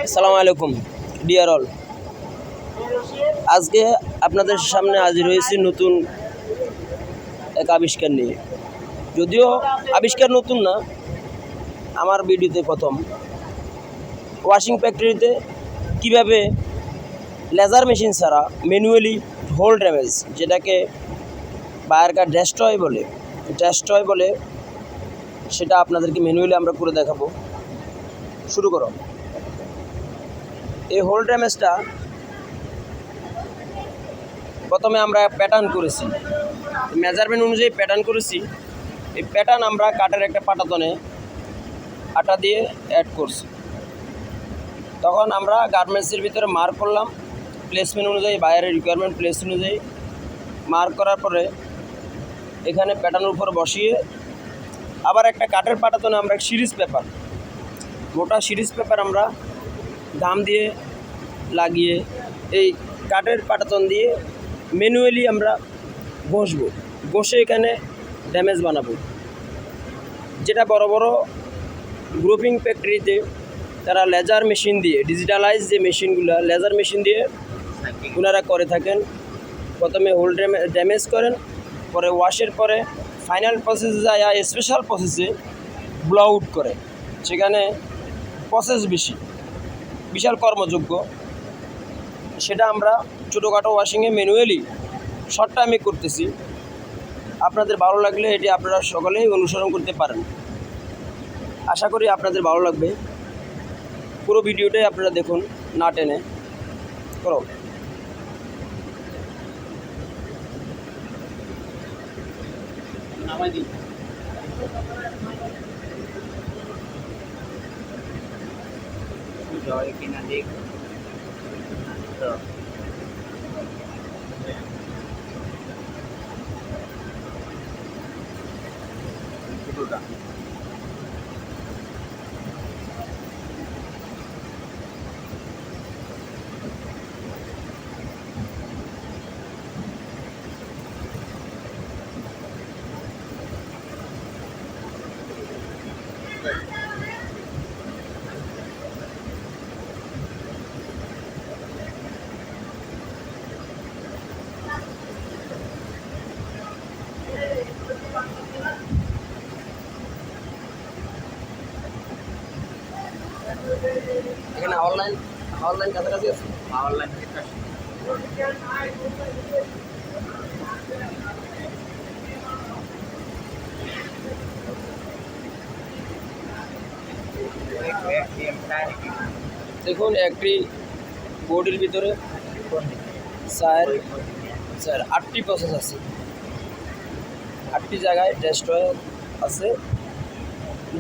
আসসালামু আলাইকুম deer all. আজকে আপনাদের সামনে হাজির হয়েছি নতুন এক আবিষ্কার নিয়ে। যদিও আবিষ্কার নতুন না, আমার ভিডিওতে প্রথম। ওয়াশিং ফ্যাক্টরিতে কিভাবে লেজার মেশিন ছাড়া ম্যানুয়ালি হোল ড্যামেজ, যেটাকে বায়ারকার ডেস্ট্রয় বলে, সেটা আপনাদেরকে ম্যানুয়ালি আমরা করে দেখাবো। শুরু করো। এই হোল ড্যামেজটা প্রথমে আমরা প্যাটার্ন করেছি, মেজারমেন্ট অনুযায়ী প্যাটার্ন করেছি। এই প্যাটার্ন আমরা কাঠের একটা পাটাতনে আটা দিয়ে অ্যাড করছি। তখন আমরা গার্মেন্টসের ভিতরে মার্ক করলাম প্লেসমেন্ট অনুযায়ী, বায়ারের রিকোয়ারমেন্ট প্লেস অনুযায়ী মার্ক করার পরে এখানে প্যাটার্নের উপর বসিয়ে আবার একটা কাঠের পাটাতনে আমরা মোটা সিরিজ পেপার আমরা দাম দিয়ে লাগিয়ে এই কাঠের পাটাতন দিয়ে ম্যানুয়ালি আমরা ঘষে এখানে ড্যামেজ বানাবো। যেটা বড় বড় গ্রুপিং ফ্যাক্টরিতে তারা লেজার মেশিন দিয়ে, ডিজিটালাইজ যে মেশিনগুলো লেজার মেশিন দিয়ে ওনারা করে থাকেন। প্রথমে হোল ড্যামেজ করেন, পরে ওয়াশের পরে ফাইনাল প্রসেসে যায় স্পেশাল প্রসেসে ব্লো আউট করে। সেখানে প্রসেস বিশাল কর্মযোগ্য। সেটা আমরা ছোটোখাটো ওয়াশিংয়ে ম্যানুয়ালি শর্ট টাইমে করতেছি। আপনাদের ভালো লাগলে এটি আপনারা সকলেই অনুসরণ করতে পারেন। আশা করি আপনাদের ভালো লাগবে। পুরো ভিডিওটাই আপনারা দেখুন, না টেনে। করো। কিনা দেখ তো এখানে অনলাইন কাছাকাছি আছে। অনলাইন দেখুন, একটি বোর্ডের ভিতরে 8টি প্রসেস আছে, 8টি জায়গায় ডেস্ট্রয় আছে।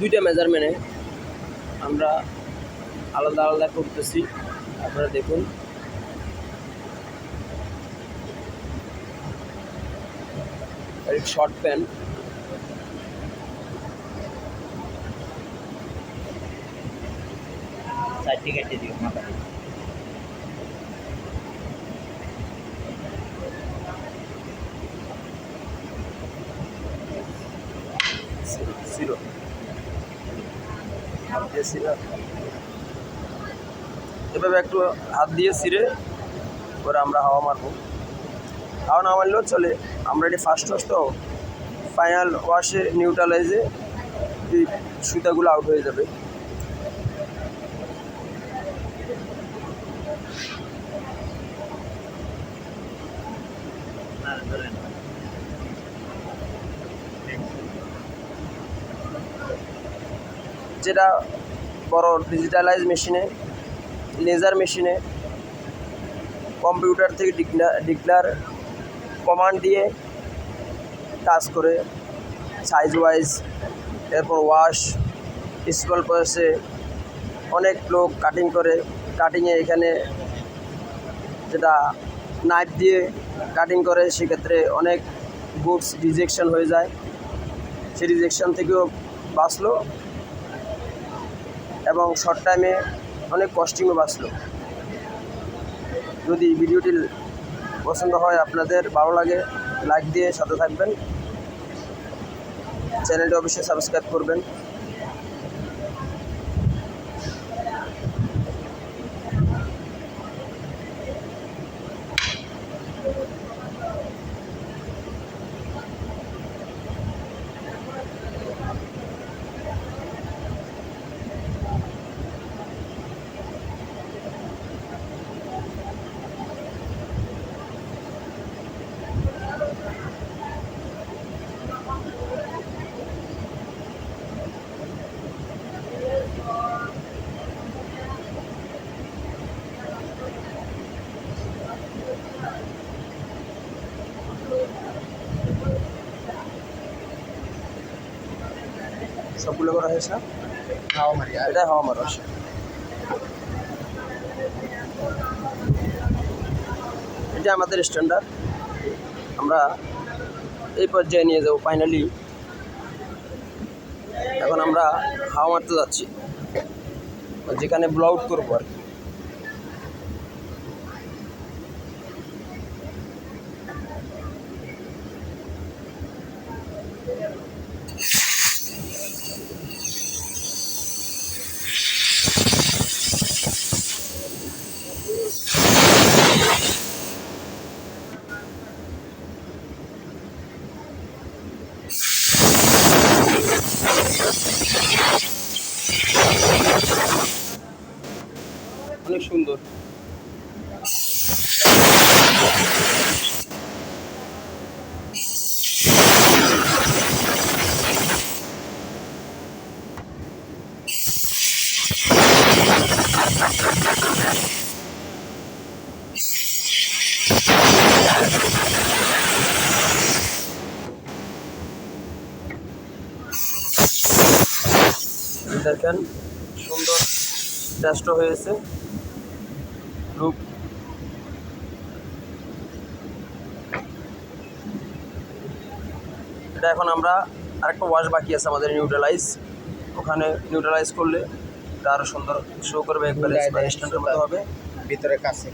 2টা মেজারমেন্টে আমরা আলাদা আলাদা করতেছি। আপনারা দেখুন, শর্ট প্যান, কেটে দিও মাথা এভাবে একটু হাত দিয়ে ছিঁড়ে পরে আমরা হাওয়া মারবো। হাওয়া না মারলেও চলে। আমরা এটি ফার্স্ট ওয়াশ, তো ফাইনাল ওয়াশে নিউট্রালাইজে এই সুতাগুলো আউট হয়ে যাবে। যেটা বড় ডিজিটালাইজ মেশিনে, লেজার মেশিনে কম্পিউটার থেকে ডিক্লার কমান্ড দিয়ে কাজ করে সাইজ ওয়াইজ, এরপর ওয়াশ স্মল প্রসেসে অনেক লোক কাটিং করে। কাটিংয়ে এখানে যেটা নাইফ দিয়ে কাটিং করে, সেক্ষেত্রে অনেক গুডস রিজেকশন হয়ে যায়। সেই রিজেকশন থেকেও বাঁচলো এবং শর্ট টাইমে অনেক কস্টিংও বাঁচলো। যদি ভিডিওটি পছন্দ হয়, আপনাদের ভালো লাগে, লাইক দিয়ে সাথে থাকবেন। চ্যানেলটি অবশ্যই সাবস্ক্রাইব করবেন। সবগুলো করা হয়েছে। হাওয়া মারি আর এটা হাওয়া মারা। এটা আমাদের স্ট্যান্ডার্ড, আমরা এই পর্যায়ে নিয়ে যাবো ফাইনালি। এখন আমরা হাওয়া মারতে যাচ্ছি, যেখানে ব্লো আউট করবো আর কি। অনেক সুন্দর। দেখেন সুন্দর টেস্ট হয়েছে লুক। এটা এখন আমরা আরেকটা ওয়াশ বাকি আছে আমাদের, নিউট্রালাইজ। ওখানে নিউট্রালাইজ করলে এটা আরও সুন্দর শো করবে, একবারে স্ট্যান্ডার্ড মতো হবে। ভিতরে কাছে